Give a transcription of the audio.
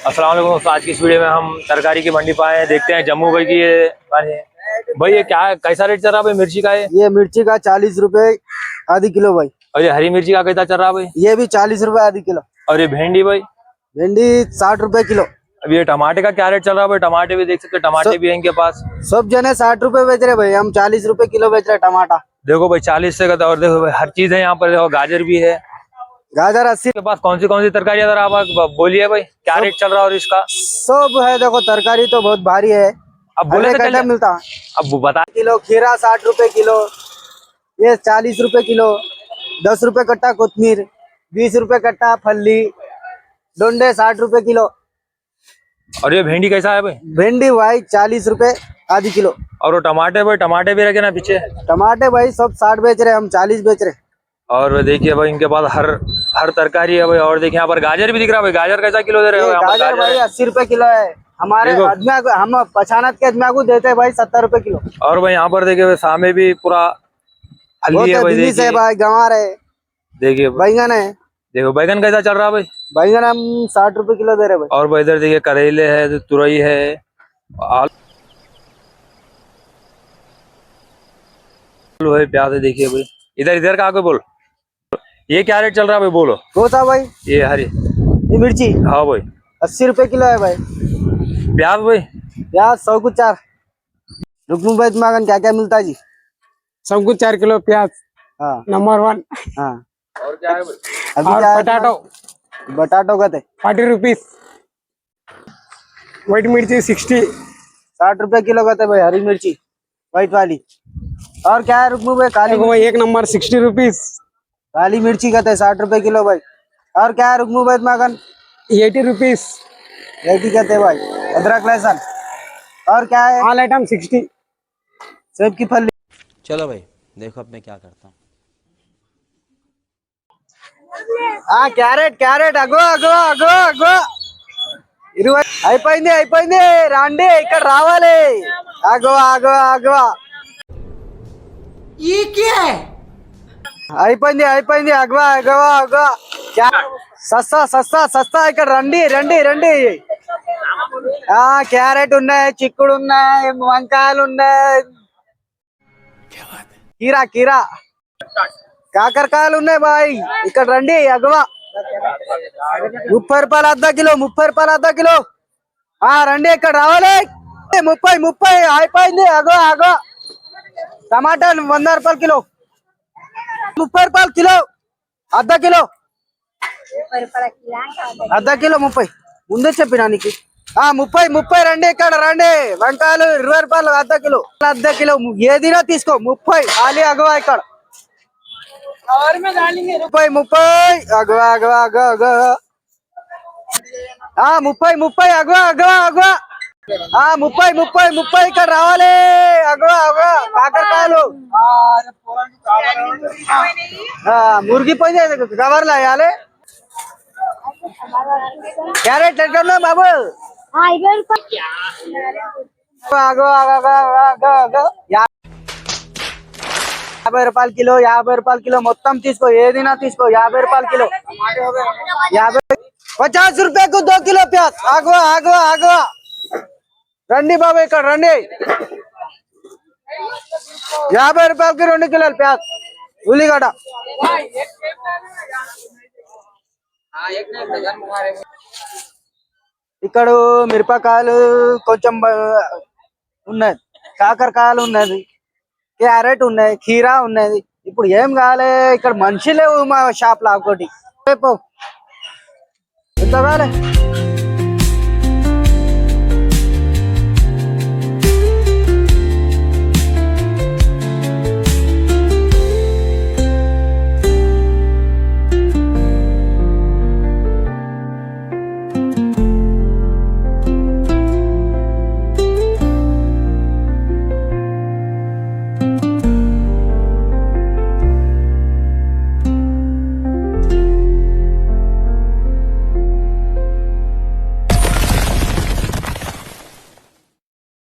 अस्सलाम वालेकुम दोस्तों। आज की इस वीडियो में हम तरकारी की मंडी पाए हैं। देखते हैं जम्मू भाई की ये भाई ये क्या है, कैसा रेट चल रहा है भाई मिर्ची का? ये मिर्ची का 40 रुपए आधी किलो भाई। और ये हरी मिर्ची का कैसा चल रहा है भाई? ये भी 40 रुपए आधी किलो। और ये भिंडी भाई? भिंडी 60 रुपए किलो। अब ये टमाटे का क्या रेट चल रहा है भाई? टमाटे भी देख सकते हैं, टमाटे भी हैं इनके पास। सब जने 60 रुपए बेच रहे भाई, हम 40 रुपए किलो बेच रहे टमाटा। देखो भाई 40 से का, और देखो भाई हर चीज है यहाँ पर। देखो गाजर भी है, गाजर 80 के पास कौन सी तरकारी है? आप बोलिए भाई क्या रेट चल रहा है और इसका? सब है। देखो तरकारी तो बहुत भारी है। अब बोले तो चले मिलता अब बता। किलो खीरा 60 रुपए किलो, ये 40 रुपए किलो। 10 रुपए कट्टा कोथमीर, 20 रुपए कट्टा फल्ली, डोंडे 60 रुपए किलो। और ये भिंडी कैसा है भाई? भिंडी भाई 40 रुपए आधी किलो। और वो टमाटे भाई? टमाटे भी रखे ना पीछे। टमाटे भाई सब 60 बेच रहे, हम 40 बेच रहे। और देखिए भाई इनके पास हर तरकारी है भाई। और देखिए यहाँ पर गाजर भी दिख रहा है भाई। गाजर कैसा किलो दे रहे हो? गाजर भाई 80 रुपए किलो है। हमारे अजमा हम पछानत के अजमा को देते हैं भाई 70 रुपए किलो। और भाई यहाँ पर देखिए सामने भी पूरा हल्दी है भाई। देखिए भाई गंवार है, देखिए बैंगन है। देखो बैगन कैसा चल रहा है भाई? बैंगन हम 60 रुपए किलो दे रहे भाई। और भाई इधर देखिए करेले है, तुरई है, आलू है, प्याज है। देखिए भाई इधर का आगे बोल, ये क्या रेट चल रहा है भाई? बोलो। कौन सा भाई? ये हरी ये मिर्ची। हाँ भाई 80 रुपए किलो है भाई। प्याज भाई? प्याज 100 को 4। रुकनू भाई मागन क्या क्या मिलता है जी? 100 को 4 किलो प्याज। हाँ नंबर 1। हाँ। और क्या है भाई? अभी क्या है? बटाटो का 40 रुपीज। व्हाइट मिर्ची 60 रुपए किलो का भाई। हरी मिर्ची व्हाइट वाली। और क्या है रुकनू भाई? काली भाई एक नंबर 60 रुपीज। काली मिर्ची का 60 रुपए किलो भाई। और क्या है रुकनू भाई मागन? 80 रुपीज। रेटी कहते भाई। अदरक लहसुन। और क्या है? All item 60। सेब की फली। चलो भाई देखो अब मैं क्या करता हूँ। हाँ कैरेट अगो अगो अगो अगो అయిపోయింది రాండి ఇక్కడ రావాలి. అగో అగో అగో అయిపోయింది అగో అగో అగో. సస్తా ఇక్కడ రండి. క్యారెట్ ఉన్నాయి, చిక్కుడు ఉన్నాయి, వంకాయలు ఉన్నాయి, కీరా కాకరకాయలు ఉన్నాయి బాయ్. ఇక్కడ రండి అగవా. 30 రూపాయలు అర్ధ కిలో. రండి ఇక్కడ రావాలి. 30 అయిపోయింది. అగో టమాటాలు 100 రూపాయలు కిలో. 30 రూపాయలు కిలో. అర్ధ కిలో 30 ముందే చెప్పినా నీకు. 30 రండి ఇక్కడ రండి. వంకాయలు 20 రూపాయలు అర్ధ కిలో. ఏదినా తీసుకో 30 ఖాళీ. అగవా ఇక్కడ 30 అగో 30 అగో 30 ఇక్కడ రావాలి. అగో కాకరకాయలు మురిగిపోయింది. కవర్లు వేయాలి. క్యారెట్ ఎట్లా బాబు? అగో 50 రూపాయలు కిలో మొత్తం తీసుకో. ఏదైనా తీసుకో. 50 రూపాయలు కిలో. 50 రూపాయకు 2 కిలో ప్యాజ్. ఆగో రండి బాబు ఇక్కడ రండి. 50 రూపాయలకి 2 కిలోలు ప్యాజ్. ఉల్లిగడ్డ ఇక్కడ మిరపకాయలు కొంచెం ఉన్నది, కాకరకాయలు ఉన్నది, క్యారెట్ ఉన్నాయి, ఖీరా ఉన్నది. ఇప్పుడు ఏం కావాలి? ఇక్కడ మనిషి లేవు మా షాప్ లో. ఒకటి ఎంత కావాలి?